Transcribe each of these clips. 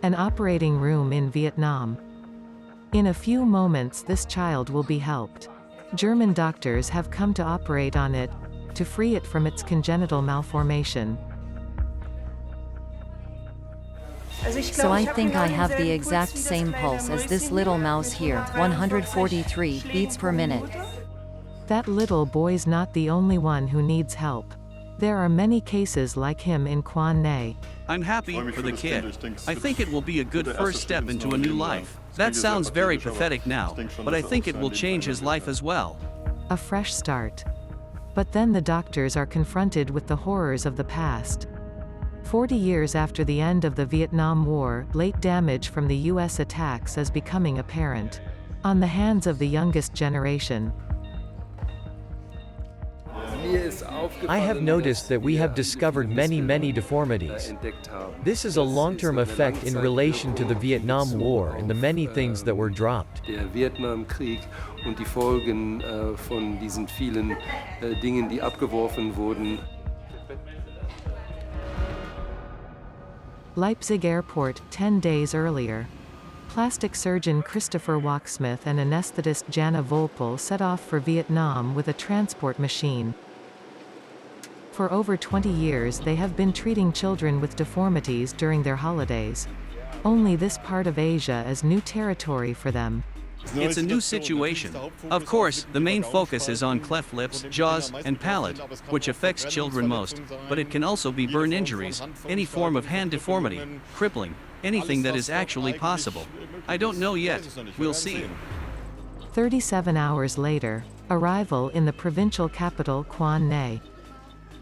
an operating room in Vietnam. In a few moments this child will be helped. German doctors have come to operate on it, to free it from its congenital malformation. So I think I have the exact same pulse as this little mouse here, 143 beats per minute. That little boy's not the only one who needs help. There are many cases like him in Quan Nay. I'm happy for the kid. I think it will be a good first step into a new life. That sounds very pathetic now, but I think it will change his life as well. A fresh start. But then the doctors are confronted with the horrors of the past. 40 years after the end of the Vietnam War, late damage from the U.S. attacks is becoming apparent. On the hands of the youngest generation. I have noticed that we have discovered many deformities. This is a long-term effect in relation to the Vietnam War and the many things that were dropped. Der Vietnamkrieg und die Folgen von diesen vielen Dingen, die abgeworfen wurden. Leipzig Airport, 10 days earlier. Plastic surgeon Christopher Wachsmuth and anesthetist Jana Volpel set off for Vietnam with a transport machine. For over 20 years they have been treating children with deformities during their holidays. Only this part of Asia is new territory for them. It's a new situation. Of course, the main focus is on cleft lips, jaws, and palate, which affects children most, but it can also be burn injuries, any form of hand deformity, crippling, anything that is actually possible. I don't know yet. We'll see. 37 hours later, arrival in the provincial capital Quan Nay.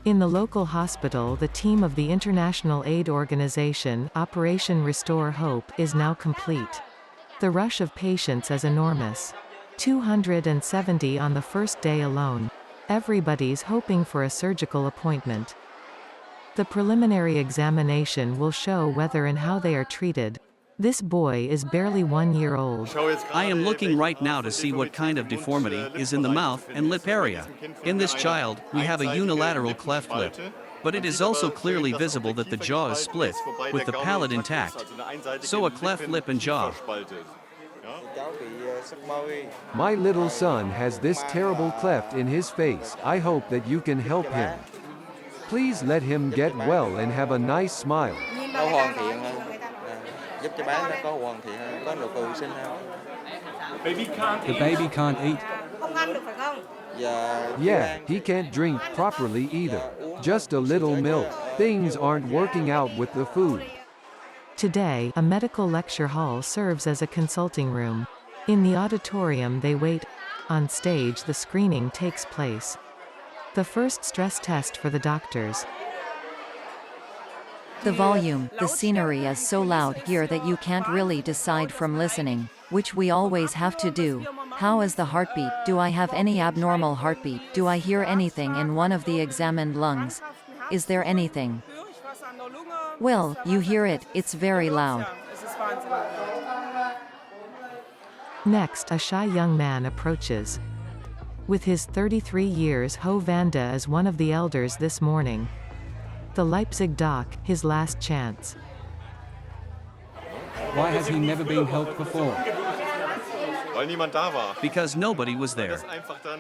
In the local hospital, the team of the international aid organization, Operation Restore Hope, is now complete. The rush of patients is enormous. 270 on the first day alone. Everybody's hoping for a surgical appointment. The preliminary examination will show whether and how they are treated. This boy is barely 1 year old. I am looking right now to see what kind of deformity is in the mouth and lip area. In this child, we have a unilateral cleft lip. But it is also clearly visible that the jaw is split, with the palate intact. So a cleft lip and jaw. My little son has this terrible cleft in his face. I hope that you can help him. Please let him get well and have a nice smile. The baby can't eat. Yeah, he can't drink properly either. Just a little milk. Things aren't working out with the food. Today, a medical lecture hall serves as a consulting room. In the auditorium they wait. On stage the screening takes place. The first stress test for the doctors. The volume, the scenery is so loud here that you can't really decide from listening, which we always have to do. How is the heartbeat? Do I have any abnormal heartbeat? Do I hear anything in one of the examined lungs? Is there anything? Well, you hear it, it's very loud. Next, a shy young man approaches. With his 33 years, Ho Vanda is one of the elders this morning. The Leipzig doc, his last chance. Why has he never been helped before? Because nobody was there.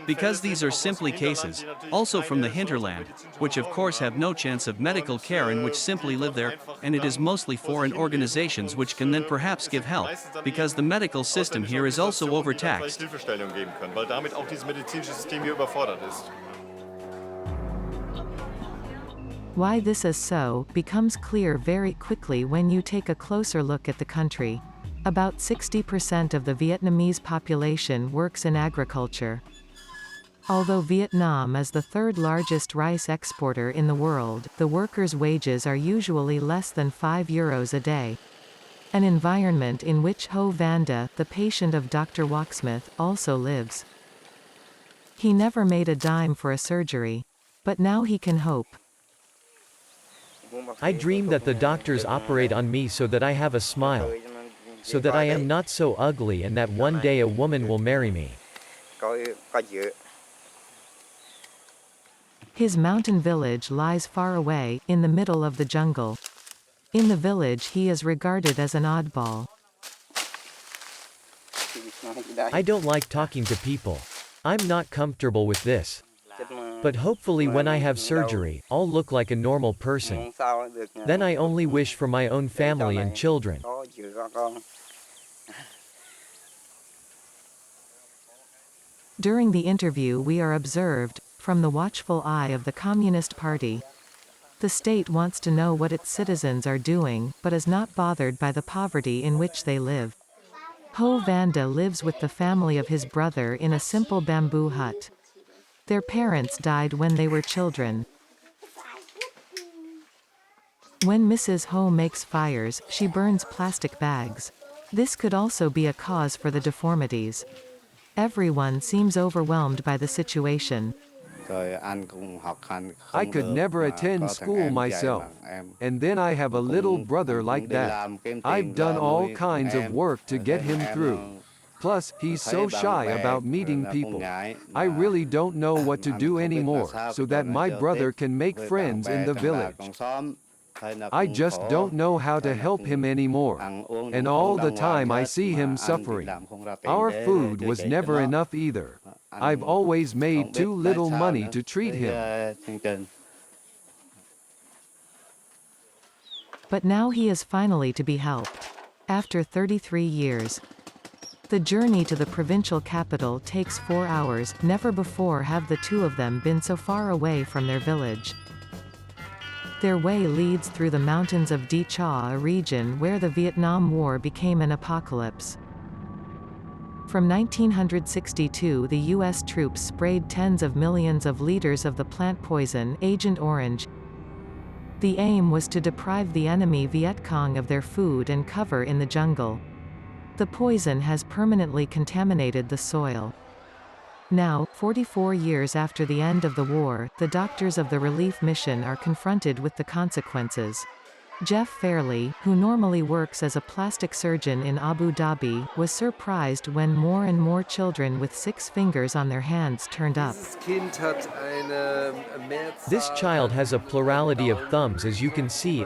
Because these are simply cases, also from the hinterland, which of course have no chance of medical care and which simply live there, and it is mostly foreign organizations which can then perhaps give help, because the medical system here is also overtaxed. Why this is so, becomes clear very quickly when you take a closer look at the country. About 60% of the Vietnamese population works in agriculture. Although Vietnam is the third largest rice exporter in the world, the workers' wages are usually less than €5 a day. An environment in which Ho Vanda, the patient of Dr. Wachsmuth, also lives. He never made a dime for a surgery. But now he can hope. I dream that the doctors operate on me so that I have a smile. So that I am not so ugly and that one day a woman will marry me. His mountain village lies far away, in the middle of the jungle. In the village he is regarded as an oddball. I don't like talking to people. I'm not comfortable with this. But hopefully when I have surgery, I'll look like a normal person. Then I only wish for my own family and children. During the interview we are observed, from the watchful eye of the Communist Party. The state wants to know what its citizens are doing, but is not bothered by the poverty in which they live. Ho Vanda lives with the family of his brother in a simple bamboo hut. Their parents died when they were children. When Mrs. Ho makes fires, she burns plastic bags. This could also be a cause for the deformities. Everyone seems overwhelmed by the situation. I could never attend school myself. And then I have a little brother like that. I've done all kinds of work to get him through. Plus, he's so shy about meeting people. I really don't know what to do anymore, so that my brother can make friends in the village. I just don't know how to help him anymore. And all the time I see him suffering. Our food was never enough either. I've always made too little money to treat him. But now he is finally to be helped. After 33 years. The journey to the provincial capital takes 4 hours. Never before have the two of them been so far away from their village. Their way leads through the mountains of Di Cha, a region where the Vietnam War became an apocalypse. From 1962 the U.S. troops sprayed tens of millions of liters of the plant poison, Agent Orange. The aim was to deprive the enemy Vietcong of their food and cover in the jungle. The poison has permanently contaminated the soil. Now, 44 years after the end of the war, the doctors of the relief mission are confronted with the consequences. Jeff Fairley, who normally works as a plastic surgeon in Abu Dhabi, was surprised when more and more children with 6 fingers on their hands turned up. This child has a plurality of thumbs, as you can see,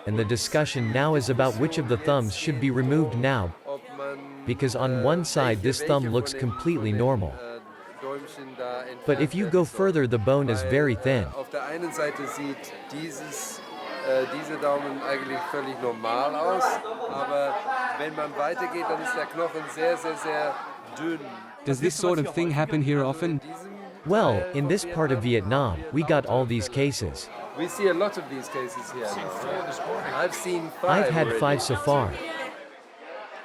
and the discussion now is about which of the thumbs should be removed now, because on one side this thumb looks completely normal. But if you go further the bone is very thin. Diese Daumen eigentlich völlig normal aus, aber wenn man weitergeht, dann ist der Knochen sehr, sehr, sehr dünn. Does this sort of thing happen here often? Well, in this part of Vietnam, we got all these cases. We see a lot of these cases here. I've seen 5 I've had already. 5 so far.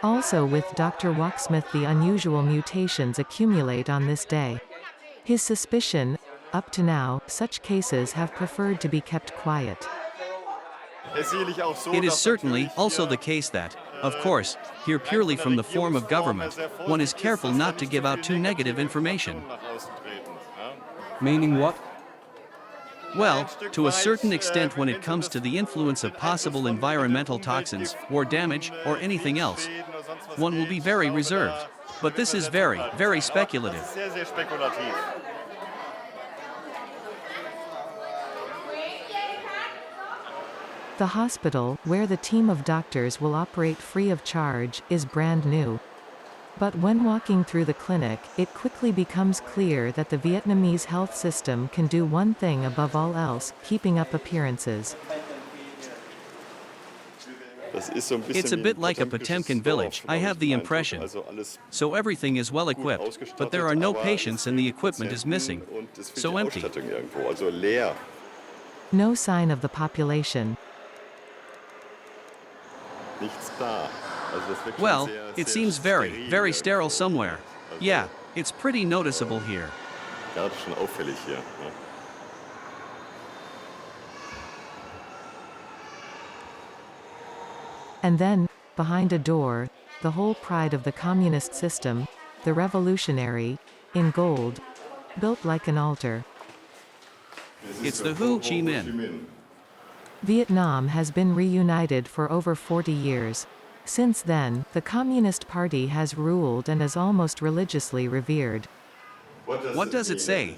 Also with Dr. Wachsmuth, the unusual mutations accumulate on this day. His suspicion, up to now, such cases have preferred to be kept quiet. It is certainly also the case that, of course, here purely from the form of government, one is careful not to give out too negative information. Meaning what? Well, to a certain extent when it comes to the influence of possible environmental toxins, war damage, or anything else, one will be very reserved. But this is very, very speculative. The hospital, where the team of doctors will operate free of charge, is brand new. But when walking through the clinic, it quickly becomes clear that the Vietnamese health system can do one thing above all else, keeping up appearances. It's a bit like a Potemkin village, I have the impression. So everything is well equipped, but there are no patients and the equipment is missing. So empty. No sign of the population. Well, it seems very, very sterile somewhere. Yeah, it's pretty noticeable here. And then, behind a door, the whole pride of the communist system, the revolutionary, in gold, built like an altar. It's the Ho Chi Minh. Vietnam has been reunited for over 40 years. Since then, the Communist Party has ruled and is almost religiously revered. What does it say?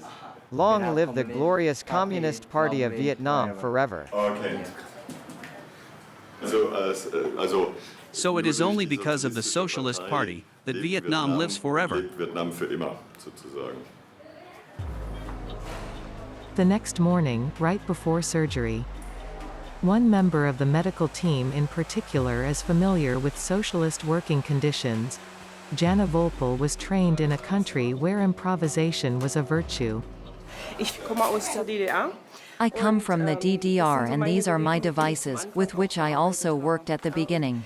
Long live the glorious Communist Party of Vietnam forever. So it is only because of the Socialist Party that Vietnam lives forever. The next morning, right before surgery. One member of the medical team in particular is familiar with socialist working conditions. Jana Volpel was trained in a country where improvisation was a virtue. I come from the DDR and these are my devices, with which I also worked at the beginning.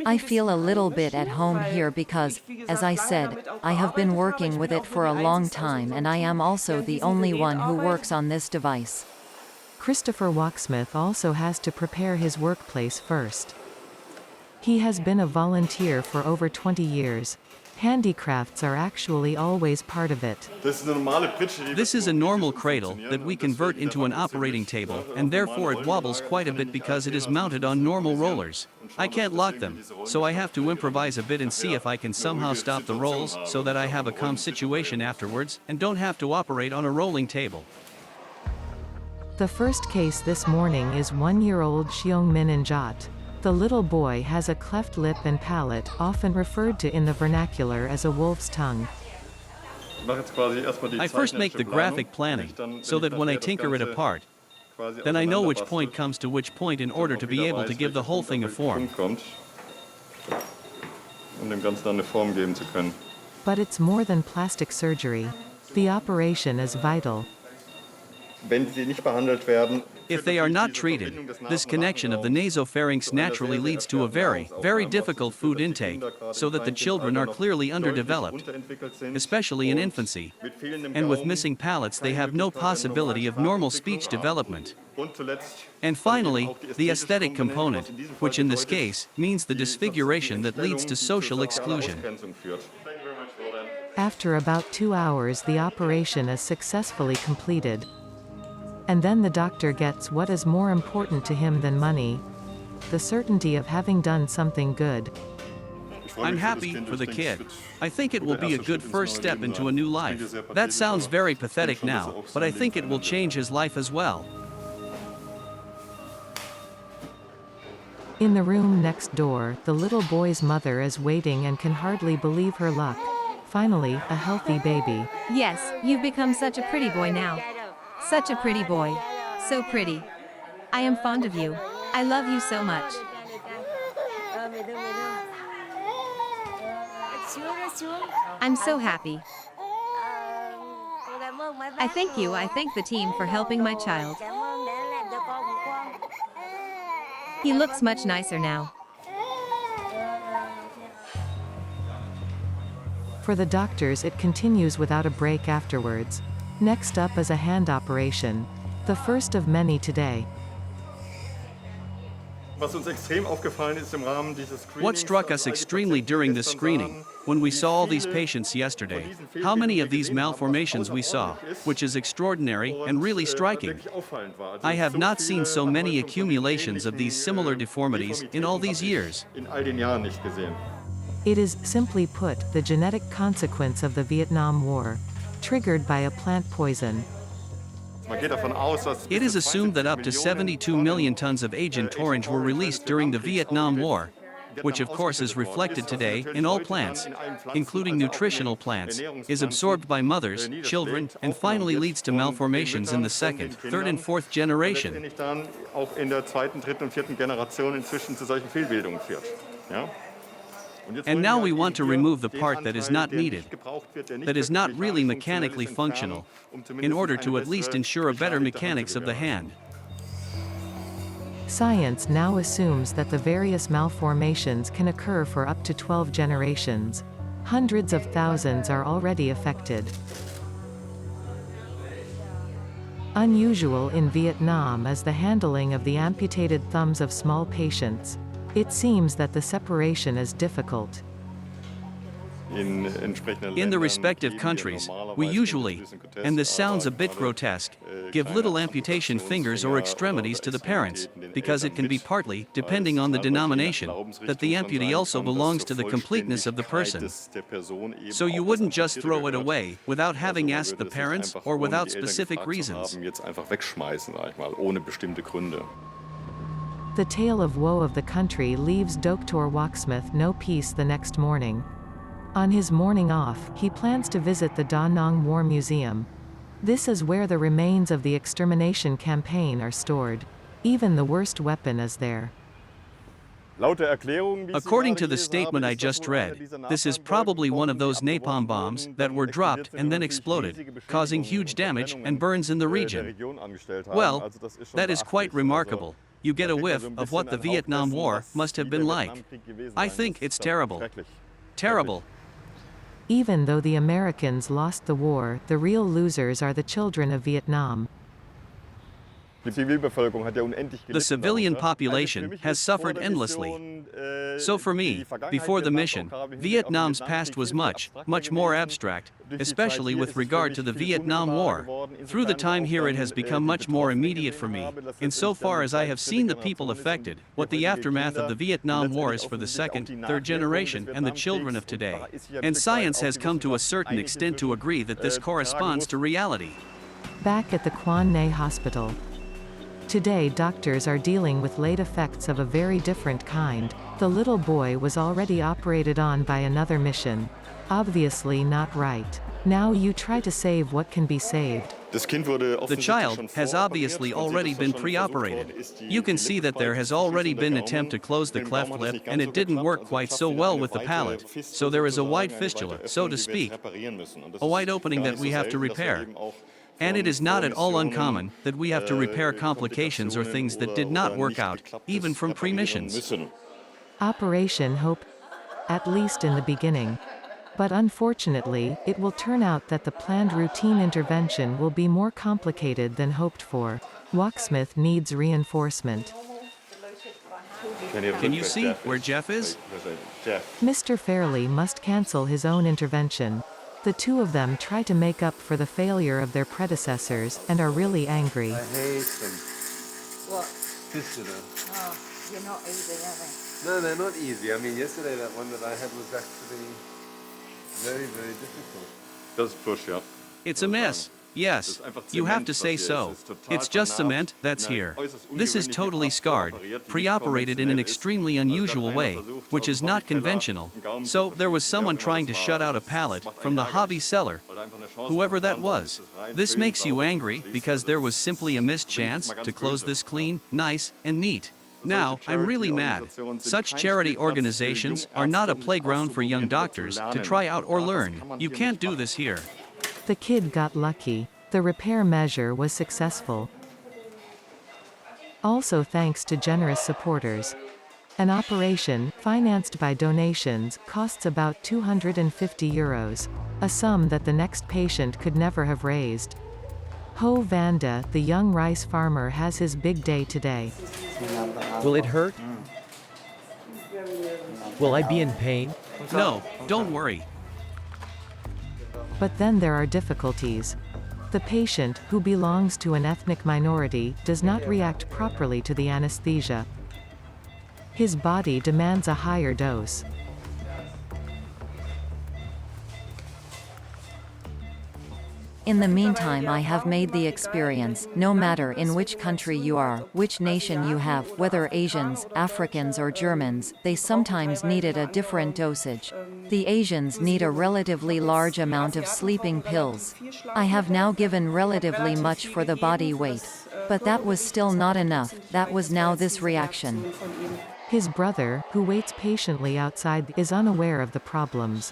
I feel a little bit at home here because, as I said, I have been working with it for a long time and I am also the only one who works on this device. Christopher Wachsmuth also has to prepare his workplace first. He has been a volunteer for over 20 years. Handicrafts are actually always part of it. This is a normal cradle that we convert into an operating table, and therefore it wobbles quite a bit because it is mounted on normal rollers. I can't lock them, so I have to improvise a bit and see if I can somehow stop the rolls so that I have a calm situation afterwards and don't have to operate on a rolling table. The first case this morning is 1-year-old Xiong Min Njot. The little boy has a cleft lip and palate, often referred to in the vernacular as a wolf's tongue. I first make the graphic planning, so that when I tinker it apart, then I know which point comes to which point in order to be able to give the whole thing a form. But it's more than plastic surgery. The operation is vital. If they are not treated, this connection of the nasopharynx naturally leads to a very, very difficult food intake, so that the children are clearly underdeveloped, especially in infancy. And with missing palates they have no possibility of normal speech development. And finally, the aesthetic component, which in this case means the disfiguration that leads to social exclusion. After about 2 hours the operation is successfully completed. And then the doctor gets what is more important to him than money: the certainty of having done something good. I'm happy for the kid. I think it will be a good first step into a new life. That sounds very pathetic now, but I think it will change his life as well. In the room next door, the little boy's mother is waiting and can hardly believe her luck. Finally, a healthy baby. Yes, you've become such a pretty boy now. Such a pretty boy. So pretty. I am fond of you. I love you so much. I'm so happy. I thank you. I thank the team for helping my child. He looks much nicer now. For the doctors it continues without a break afterwards. Next up is a hand operation. The first of many today. What struck us extremely during this screening, when we saw all these patients yesterday, how many of these malformations we saw, which is extraordinary and really striking. I have not seen so many accumulations of these similar deformities in all these years. It is, simply put, the genetic consequence of the Vietnam War, triggered by a plant poison. It is assumed that up to 72 million tons of Agent Orange were released during the Vietnam War, which of course is reflected today in all plants, including nutritional plants, is absorbed by mothers, children, and finally leads to malformations in the second, third and fourth generation. And now we want to remove the part that is not needed, that is not really mechanically functional, in order to at least ensure a better mechanics of the hand. Science now assumes that the various malformations can occur for up to 12 generations. Hundreds of thousands are already affected. Unusual in Vietnam is the handling of the amputated thumbs of small patients. It seems that the separation is difficult. In the respective countries, we usually, and this sounds a bit grotesque, give little amputation fingers or extremities to the parents, because it can be partly, depending on the denomination, that the amputee also belongs to the completeness of the person. So you wouldn't just throw it away, without having asked the parents, or without specific reasons. The tale of woe of the country leaves Dr. Wachsmuth no peace the next morning. On his morning off, he plans to visit the Da Nang War Museum. This is where the remains of the extermination campaign are stored. Even the worst weapon is there. According to the statement I just read, this is probably one of those napalm bombs that were dropped and then exploded, causing huge damage and burns in the region. Well, that is quite remarkable. You get a whiff of what the Vietnam War must have been like. I think it's terrible. Terrible. Even though the Americans lost the war, the real losers are the children of Vietnam. The civilian population has suffered endlessly. So for me, before the mission, Vietnam's past was much more abstract, especially with regard to the Vietnam War. Through the time here it has become much more immediate for me, insofar as I have seen the people affected, what the aftermath of the Vietnam War is for the second, third generation and the children of today. And science has come to a certain extent to agree that this corresponds to reality. Back at the Quan Nay Hospital. Today doctors are dealing with late effects of a very different kind. The little boy was already operated on by another mission. Obviously not right. Now you try to save what can be saved. The child has obviously already been pre-operated. You can see that there has already been an attempt to close the cleft lip and it didn't work quite so well with the palate, so there is a wide fistula, so to speak. A wide opening that we have to repair. And it is not at all uncommon that we have to repair complications or things that did not work out, even from pre-missions. Operation Hope, at least in the beginning. But unfortunately, it will turn out that the planned routine intervention will be more complicated than hoped for. Wachsmuth needs reinforcement. Can you see where Jeff is? Mr. Fairley must cancel his own intervention. The two of them try to make up for the failure of their predecessors, and are really angry. I hate them. What? Fistula. Oh, you're not easy, are they? No, they're not easy. I mean, yesterday that one that I had was actually very, very difficult. Does push, yeah. It's a mess. Yes, you have to say so. It's just cement that's here. This is totally scarred, pre-operated in an extremely unusual way, which is not conventional. So there was someone trying to shut out a pallet from the hobby seller, whoever that was. This makes you angry because there was simply a missed chance to close this clean, nice, and neat. Now, I'm really mad. Such charity organizations are not a playground for young doctors to try out or learn. You can't do this here. The kid got lucky. The repair measure was successful. Also thanks to generous supporters. An operation, financed by donations, costs about €250, a sum that the next patient could never have raised. Ho Vanda, the young rice farmer, has his big day today. Will it hurt? Will I be in pain? No, don't worry. But then there are difficulties. The patient, who belongs to an ethnic minority, does not react properly to the anesthesia. His body demands a higher dose. In the meantime, I have made the experience, no matter in which country you are, which nation you have, whether Asians, Africans or Germans, they sometimes needed a different dosage. The Asians need a relatively large amount of sleeping pills. I have now given relatively much for the body weight. But that was still not enough, that was now this reaction. His brother, who waits patiently outside, is unaware of the problems.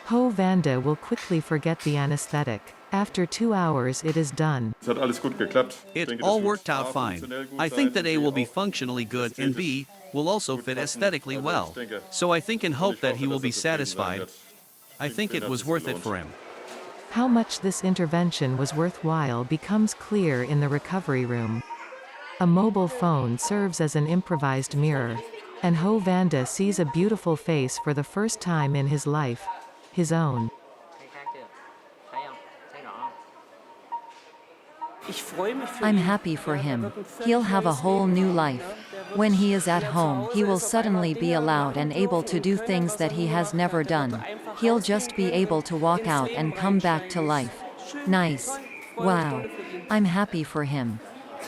Ho Vanda will quickly forget the anesthetic. After 2 hours it is done. It all worked out fine. I think that A will be functionally good and B will also fit aesthetically well. So I think and hope that he will be satisfied. I think it was worth it for him. How much this intervention was worthwhile becomes clear in the recovery room. A mobile phone serves as an improvised mirror. And Ho Vanda sees a beautiful face for the first time in his life. His own. I'm happy for him. He'll have a whole new life. When he is at home, he will suddenly be allowed and able to do things that he has never done. He'll just be able to walk out and come back to life. Nice. Wow. I'm happy for him.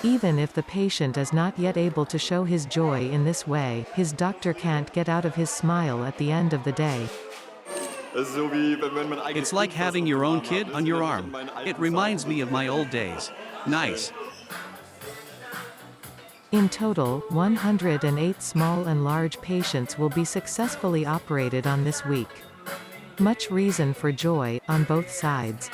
Even if the patient is not yet able to show his joy in this way, his doctor can't get out of his smile at the end of the day. It's like having your own kid on your arm. It reminds me of my old days. Nice. In total, 108 small and large patients will be successfully operated on this week. Much reason for joy, on both sides.